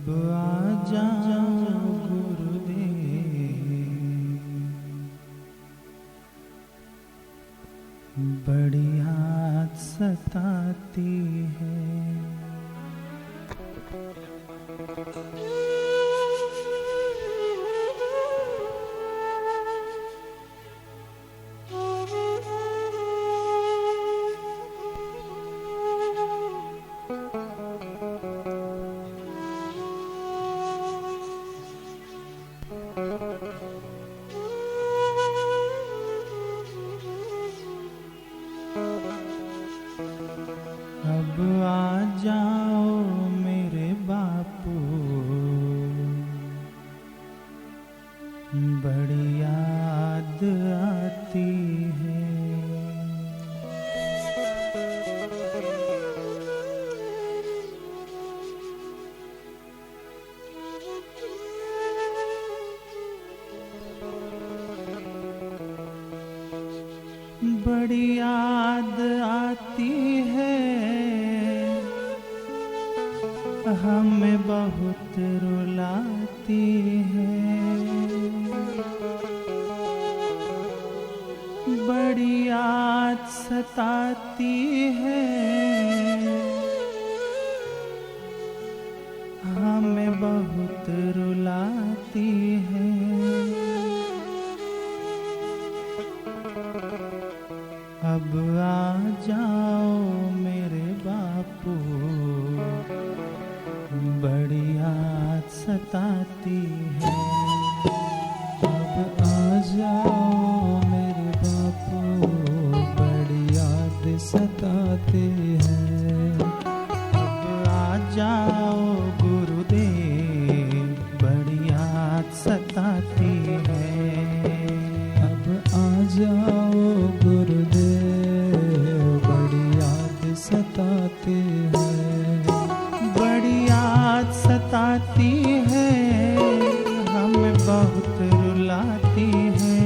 अब आ जाओ गुरुदेव, बड़ी याद सताती है। अब आ जाओ मेरे बापू, बड़ी याद आती है। बड़ी याद आती है, हमें बहुत रुलाती है। बड़ी याद सताती है, हमें बहुत रुलाती है। अब आ जाओ मेरे बापू, बड़ी याद सताती है। अब आ जाओ मेरे बापू, बड़ी याद सताती है। अब आ जाओ गुरुदेव, बड़ी याद सताती है। अब आ जाओ गुरुदेव, बड़ी याद सताती है। बड़ी याद सताती है, हमें बहुत रुलाती है।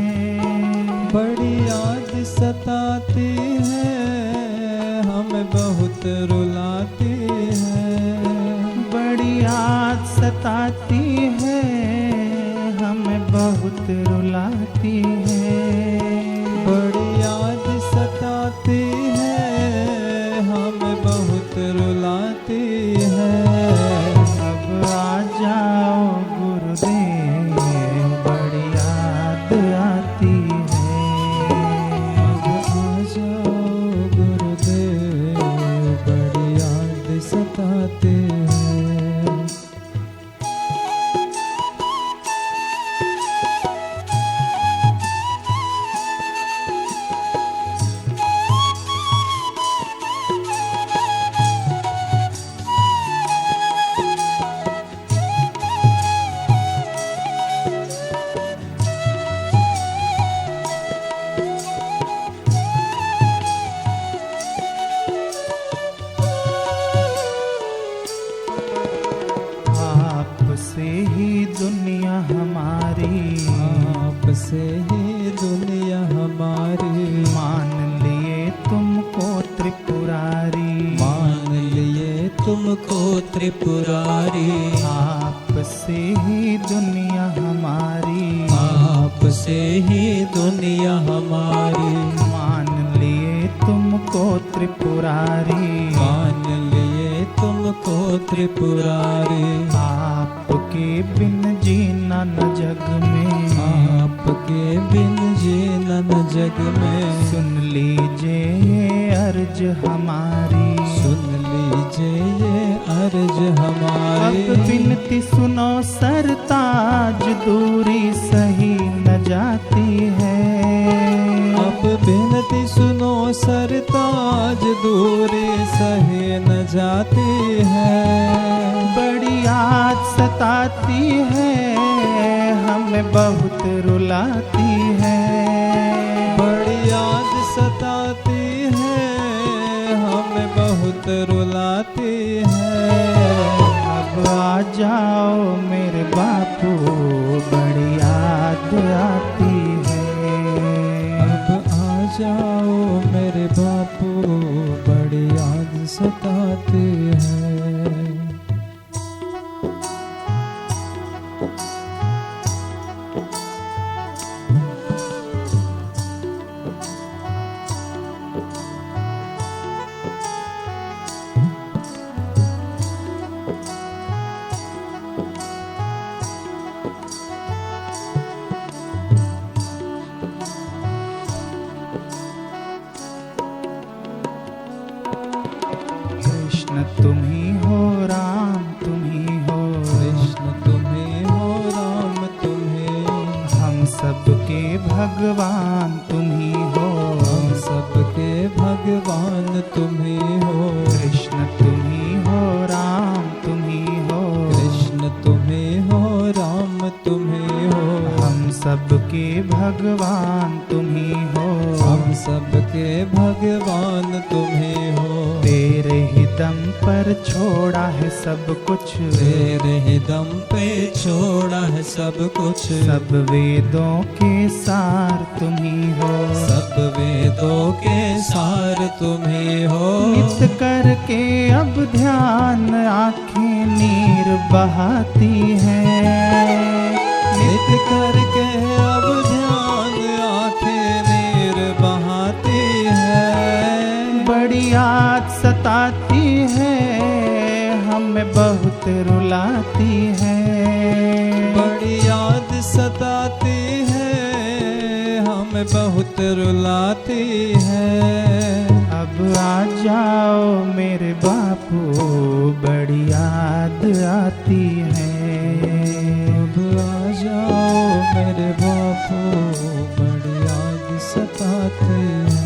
बड़ी याद सताती है, हमें बहुत रुलाती है। बड़ी याद सताती है, हमें बहुत रुलाती है। बड़ी याद सताती है, हमें बहुत रुलाती है। अब आ जाओ गुरुदेव, बड़ी याद आती है। अब आ जाओ गुरुदेव, बड़ी याद सताती है। आपसे ही दुनिया हमारी, आपसे ही दुनिया हमारी। मान लिए तुमको त्रिपुरारी, मान लिए तुमको त्रिपुरारी। आपसे ही दुनिया हमारी, आपसे ही दुनिया हमारी। मान लिए तुमको त्रिपुरारी। मान लिए तुमको त्रिपुरारी। आपके बिन जीना न जग में, आपके बिन जीना न जग में। सुन लीजिए ये अर्ज हमारी, सुन लीजिए ये अर्ज हमारी। अब विनती सुनो सरताज, दूरी सही न जाती है। अब विनती सुनो सरताज, दूरी सही न जाती है। बड़ी याद सताती है, हमें बहुत रुलाती है। बड़ी याद सताती है, हमें बहुत रुलाती है। अब आ जाओ मेरे बापू, बड़ी याद आती है। अब आ जाओ मेरे बापू, बड़ी याद सताती है। कृष्ण तुम ही हो, राम तुम ही हो, कृष्ण तुम ही हो, राम तुम ही हो, हम सबके भगवान तुम ही हो, हम सबके भगवान तुम ही हो। कृष्ण तुम ही हो, राम तुम ही हो, कृष्ण तुम ही हो, राम तुम ही हो, हम सबके भगवान तुम ही हो, हम सबके भगवान तुम ही हो। तेरे ही दम पर छोड़ा है सब कुछ, तेरे ही दम पे छोड़ा है सब कुछ, सब वेदों के सार तुम ही हो, सब वेदों के सार तुम ही हो। नित करके अब ध्यान आंखें नीर बहाती हैं, नित करके अब ध्यान आंखें नीर बहाती है। बड़ी याद सताती है, हमें बहुत रुलाती है, बड़ी याद सताती है, हमें बहुत रुलाती है। अब आ जाओ मेरे बापू, बड़ी याद आती है, अब आ जाओ मेरे बापू, बड़ी याद सताती है।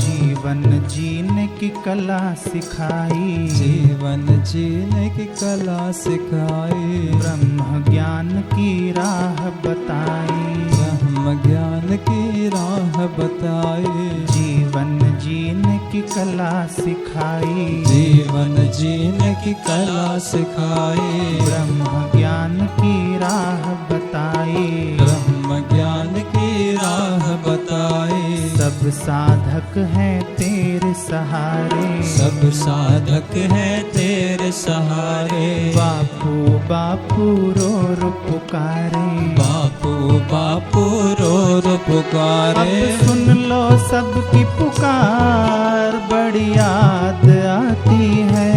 जीवन जीने की कला सिखाई, जीवन जीने की कला सिखाई, ब्रह्म ज्ञान की राह बताई, ब्रह्म ज्ञान की राह बताई, जीवन जीने की कला सिखाई, जीवन जीने की कला सिखाई, ब्रह्म ज्ञान की राह बताई, ब्रह्म ज्ञान की राह बताई। सब साधक हैं तेरे सहारे, सब साधक हैं तेरे सहारे, बापू बापू रो रो पुकारे, बापू बापू रो रो पुकारे। अब सुन लो सबकी पुकार, बड़ी याद आती है,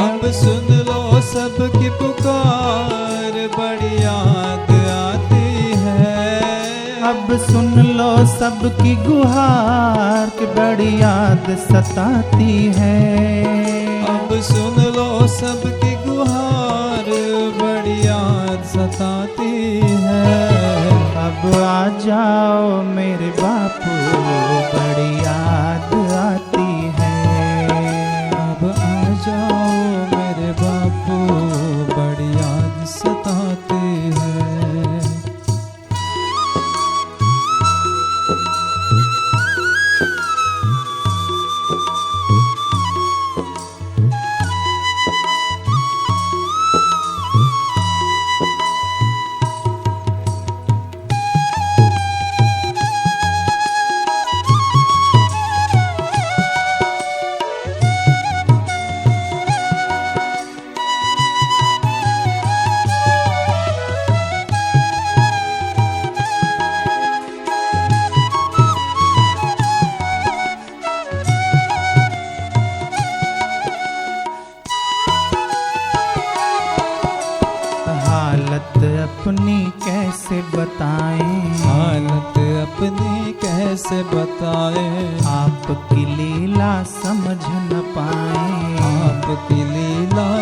अब सुन लो सबकी पुकार, बड़ी याद आती है। अब सुन लो सबकी गुहार, कि बड़ी याद सताती है, अब सुन लो सबकी गुहार, बड़ी याद सताती है। अब आ जाओ मेरे बापू, बड़ी याद आती है, अब आ जाओ मेरे बापू, बड़ी याद सताती है। हालत अपनी कैसे बताएं, हालत अपनी कैसे बताएं, आपकी लीला समझ न पाएं, आपकी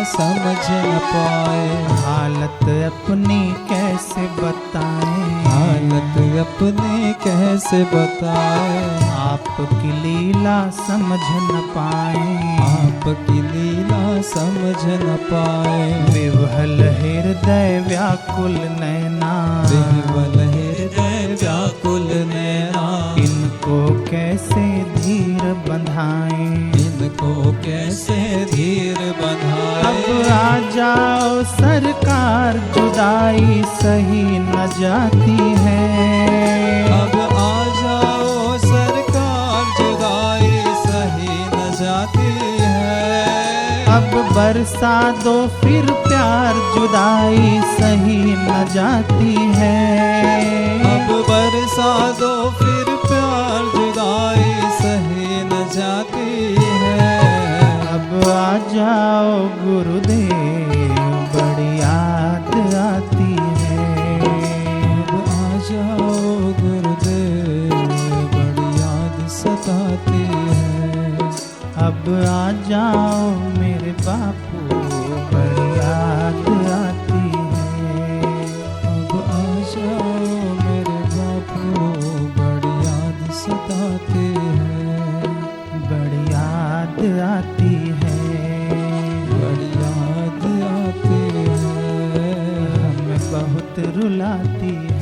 समझ न पाए। हालत अपनी कैसे बताएं, हालत अपने कैसे बताए। आपकी लीला समझ न पाए, आपकी लीला समझ न पाए। विह्वल हृदय व्याकुल नैना, विह्वल हृदय व्याकुल नैना। इनको कैसे धीर बंधाएं, इनको कैसे धीर बंधाए। अब आ जाओ सरकार, जुदाई सही न जाती है। अब आ जाओ सरकार, जुदाई सही न जाती है। अब बरसा दो फिर प्यार, जुदाई सही न जाती है। अब बरसा दो फिर प्यार, जुदाई सही न जाती है। अब आ जाओ गुरुदेव, बड़ी याद आती है। अब आ जाओ गुरुदेव, बड़ी याद सताती है। अब आ जाओ मेरे बापू, बड़ी याद आती है। अब आ जाओ मेरे बापू, बड़ी याद सताती है। बड़ी याद आती है, बड़ी याद आती है। हमें बहुत रुलाती है।